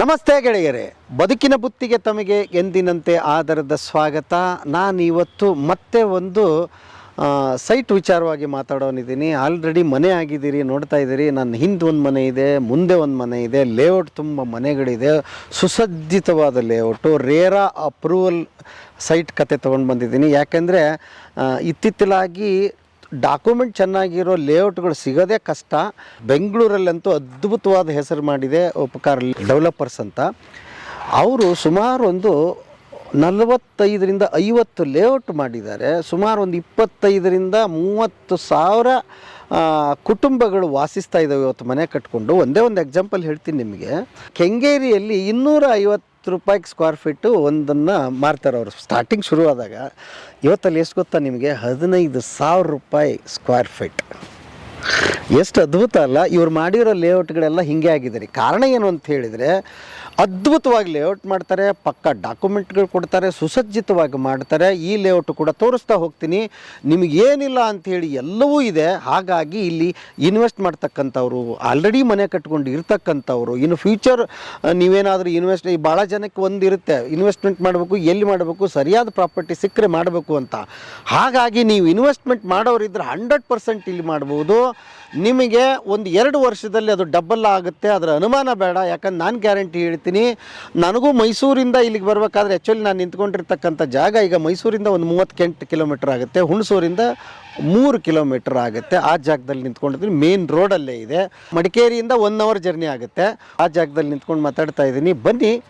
ನಮಸ್ತೆ ಗೆಳೆಯರೇ, ಬದುಕಿನ ಬುತ್ತಿಗೆ ತಮಗೆ ಎಂದಿನಂತೆ ಆಧಾರದ ಸ್ವಾಗತ. ನಾನಿವತ್ತು ಮತ್ತೆ ಒಂದು ಸೈಟ್ ವಿಚಾರವಾಗಿ ಮಾತಾಡೋನಿದ್ದೀನಿ. ಆಲ್ರೆಡಿ ಮನೆ ಆಗಿದ್ದೀರಿ, ನೋಡ್ತಾ ಇದ್ದೀರಿ. ನನ್ನ ಹಿಂದೆ ಒಂದು ಮನೆ ಇದೆ, ಮುಂದೆ ಒಂದು ಮನೆ ಇದೆ. ಲೇಔಟ್ ತುಂಬ ಮನೆಗಳಿದೆ, ಸುಸಜ್ಜಿತವಾದ ಲೇಔಟು. ರೇರಾ ಅಪ್ರೂವಲ್ ಸೈಟ್ ಕತೆ ತೊಗೊಂಡು ಬಂದಿದ್ದೀನಿ. ಯಾಕೆಂದರೆ ಇತ್ತಿತ್ತಲಾಗಿ ಡಾಕ್ಯುಮೆಂಟ್ ಚೆನ್ನಾಗಿರೋ ಲೇಔಟ್ಗಳು ಸಿಗೋದೇ ಕಷ್ಟ. ಬೆಂಗಳೂರಲ್ಲಂತೂ ಅದ್ಭುತವಾದ ಹೆಸರು ಮಾಡಿದೆ ಉಪಕಾರ ಡೆವಲಪರ್ಸ್ ಅಂತ. ಅವರು ಸುಮಾರು ಒಂದು 45-50 ಲೇಔಟ್ ಮಾಡಿದ್ದಾರೆ. ಸುಮಾರು ಒಂದು 25,000-30,000 ಕುಟುಂಬಗಳು ವಾಸಿಸ್ತಾ ಇದ್ದಾವೆ ಇವತ್ತು ಮನೆ ಕಟ್ಕೊಂಡು. ಒಂದೇ ಒಂದು ಎಕ್ಸಾಂಪಲ್ ಹೇಳ್ತೀನಿ ನಿಮಗೆ. ಕೆಂಗೇರಿಯಲ್ಲಿ 250 ರೂಪಾಯಿಗೆ ಸ್ಕ್ವೇರ್ ಫೀಟು ಒಂದನ್ನು ಮಾರ್ತಾರೆ ಅವರು. ಸ್ಟಾರ್ಟಿಂಗ್ ಶುರುವಾದಾಗ ಇವತ್ತಲ್ಲಿ ಎಷ್ಟು ಗೊತ್ತಾ ನಿಮಗೆ? 15,000 ರೂಪಾಯಿ ಸ್ಕ್ವೇರ್ ಫೀಟ್. ಎಷ್ಟು ಅದ್ಭುತ ಅಲ್ಲ? ಇವ್ರು ಮಾಡಿರೋ ಲೇಔಟ್ಗಳೆಲ್ಲ ಹಿಂಗೆ ಆಗಿದ್ದಾರೆ. ಕಾರಣ ಏನು ಅಂತ ಹೇಳಿದರೆ, ಅದ್ಭುತವಾಗಿ ಲೇಔಟ್ ಮಾಡ್ತಾರೆ, ಪಕ್ಕ ಡಾಕ್ಯುಮೆಂಟ್ಗಳು ಕೊಡ್ತಾರೆ, ಸುಸಜ್ಜಿತವಾಗಿ ಮಾಡ್ತಾರೆ. ಈ ಲೇಔಟು ಕೂಡ ತೋರಿಸ್ತಾ ಹೋಗ್ತೀನಿ. ನಿಮಗೇನಿಲ್ಲ ಅಂಥೇಳಿ ಎಲ್ಲವೂ ಇದೆ. ಹಾಗಾಗಿ ಇಲ್ಲಿ ಇನ್ವೆಸ್ಟ್ ಮಾಡ್ತಕ್ಕಂಥವ್ರು, ಆಲ್ರೆಡಿ ಮನೆ ಕಟ್ಕೊಂಡು ಇರ್ತಕ್ಕಂಥವ್ರು, ಇನ್ನು ಫ್ಯೂಚರ್ ನೀವೇನಾದರೂ ಭಾಳ ಜನಕ್ಕೆ ಒಂದಿರುತ್ತೆ, ಇನ್ವೆಸ್ಟ್ಮೆಂಟ್ ಮಾಡಬೇಕು, ಎಲ್ಲಿ ಮಾಡಬೇಕು, ಸರಿಯಾದ ಪ್ರಾಪರ್ಟಿ ಸಿಕ್ಕರೆ ಮಾಡಬೇಕು ಅಂತ. ಹಾಗಾಗಿ ನೀವು ಇನ್ವೆಸ್ಟ್ಮೆಂಟ್ ಮಾಡೋರಿದ್ರೆ 100% ಇಲ್ಲಿ ಮಾಡ್ಬೋದು. ನಿಮಗೆ 1-2 ವರ್ಷದಲ್ಲಿ ಅದು ಡಬಲ್ ಆಗುತ್ತೆ, ಅದರ ಅನುಮಾನ ಬೇಡ. ಯಾಕಂದ್ರೆ ನಾನು ಗ್ಯಾರಂಟಿ ಹೇಳ್ತೀನಿ. ನನಗೂ ಮೈಸೂರಿಂದ ಇಲ್ಲಿಗೆ ಬರಬೇಕಾದ್ರೆ ಆ್ಯಕ್ಚುಲಿ ನಾನು ನಿಂತ್ಕೊಂಡಿರ್ತಕ್ಕಂಥ ಜಾಗ ಈಗ ಮೈಸೂರಿಂದ ಒಂದು 38 ಕಿಲೋಮೀಟ್ರ್ ಆಗುತ್ತೆ, ಹುಣಸೂರಿಂದ 3 ಕಿಲೋಮೀಟ್ರ್ ಆಗುತ್ತೆ. ಆ ಜಾಗದಲ್ಲಿ ನಿಂತ್ಕೊಂಡಿದ್ದೀನಿ. ಮೇನ್ ರೋಡಲ್ಲೇ ಇದೆ. ಮಡಿಕೇರಿಯಿಂದ 1 ಅವರ್ ಜರ್ನಿ ಆಗುತ್ತೆ. ಆ ಜಾಗದಲ್ಲಿ ನಿಂತ್ಕೊಂಡು ಮಾತಾಡ್ತಾ ಇದ್ದೀನಿ. ಬನ್ನಿ